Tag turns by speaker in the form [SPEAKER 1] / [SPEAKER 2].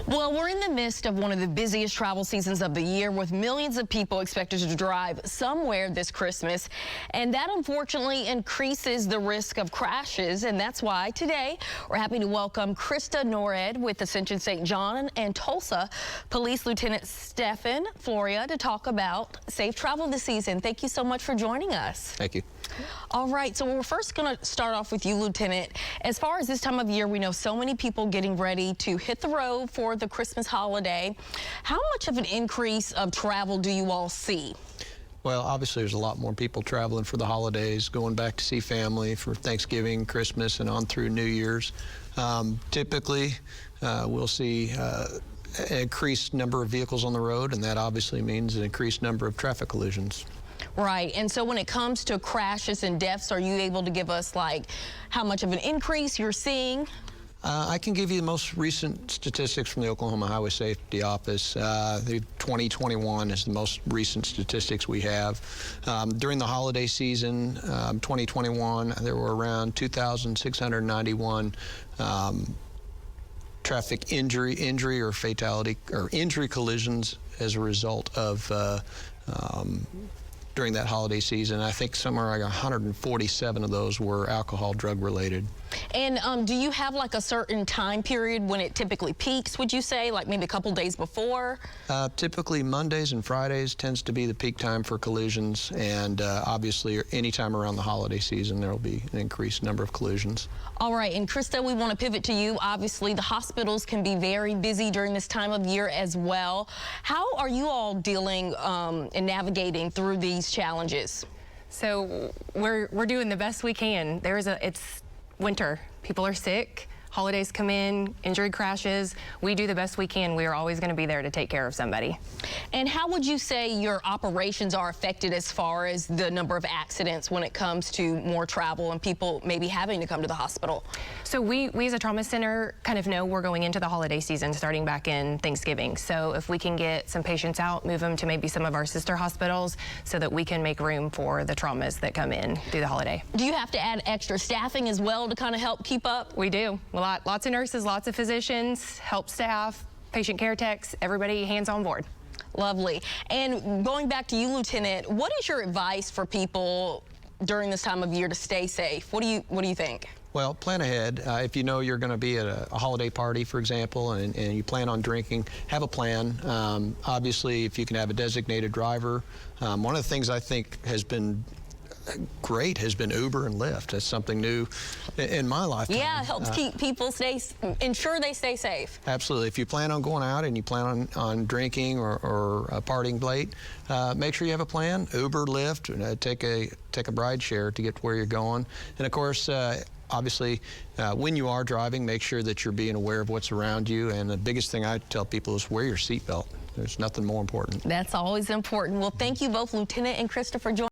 [SPEAKER 1] Well, we're in the midst of one of the busiest travel seasons of the year, with millions of people expected to drive somewhere this Christmas. And that unfortunately increases the risk of crashes. And that's why today we're happy to welcome Krista Norrid with Ascension St. John and Tulsa Police Lieutenant Stephen Florea to talk about safe travel this season. Thank you so much for joining us.
[SPEAKER 2] Thank you.
[SPEAKER 1] All right, so we're first going to start off with you, Lieutenant. As far as this time of year, we know so many people getting ready to hit the road for the Christmas holiday. How much of an increase of travel do you all see?
[SPEAKER 2] Well, obviously there's a lot more people traveling for the holidays, going back to see family for Thanksgiving, Christmas, and on through New Year's. Typically, we'll see an increased number of vehicles on the road, and that obviously means an increased number of traffic collisions.
[SPEAKER 1] Right, and so when it comes to crashes and deaths, are you able to give us like how much of an increase you're seeing?
[SPEAKER 2] I can give you the most recent statistics from the Oklahoma Highway Safety Office. The 2021 is the most recent statistics we have. During the holiday season, 2021, there were around 2,691 traffic injury or fatality or injury collisions as a result of during that holiday season. I think somewhere like 147 of those were alcohol, drug related.
[SPEAKER 1] And do you have like a certain time period when it typically peaks, would you say, like maybe a couple days before?
[SPEAKER 2] Typically Mondays and Fridays tends to be the peak time for collisions, and obviously anytime around the holiday season there will be an increased number of collisions.
[SPEAKER 1] All right, and Krista, we want to pivot to you. Obviously the hospitals can be very busy during this time of year as well. How are you all dealing and navigating through these challenges?
[SPEAKER 3] So we're doing the best we can. It's winter. People are sick. Holidays come in, injury crashes. We do the best we can. We are always going to be there to take care of somebody.
[SPEAKER 1] And how would you say your operations are affected as far as the number of accidents when it comes to more travel and people maybe having to come to the hospital?
[SPEAKER 3] So we as a trauma center kind of know we're going into the holiday season starting back in Thanksgiving. So if we can get some patients out, move them to maybe some of our sister hospitals so that we can make room for the traumas that come in through the holiday.
[SPEAKER 1] Do you have to add extra staffing as well to kind of help keep up?
[SPEAKER 3] We do. Lots of nurses, lots of physicians, help staff, patient care techs, everybody hands on board.
[SPEAKER 1] Lovely. And going back to you, Lieutenant, what is your advice for people during this time of year to stay safe? What do you think?
[SPEAKER 2] Well, plan ahead. If you know you're going to be at a holiday party, for example, and you plan on drinking, have a plan. Obviously, if you can have a designated driver. One of the things I think has been great has been Uber and Lyft. That's something new in my lifetime.
[SPEAKER 1] Yeah, it helps keep people ensure they stay safe.
[SPEAKER 2] Absolutely. If you plan on going out and you plan on drinking or partying late, make sure you have a plan. Uber, Lyft, take a ride share to get to where you're going. And of course, obviously, when you are driving, make sure that you're being aware of what's around you. And the biggest thing I tell people is wear your seatbelt. There's nothing more important.
[SPEAKER 1] That's always important. Well, thank you both, Lieutenant and Krista, for joining.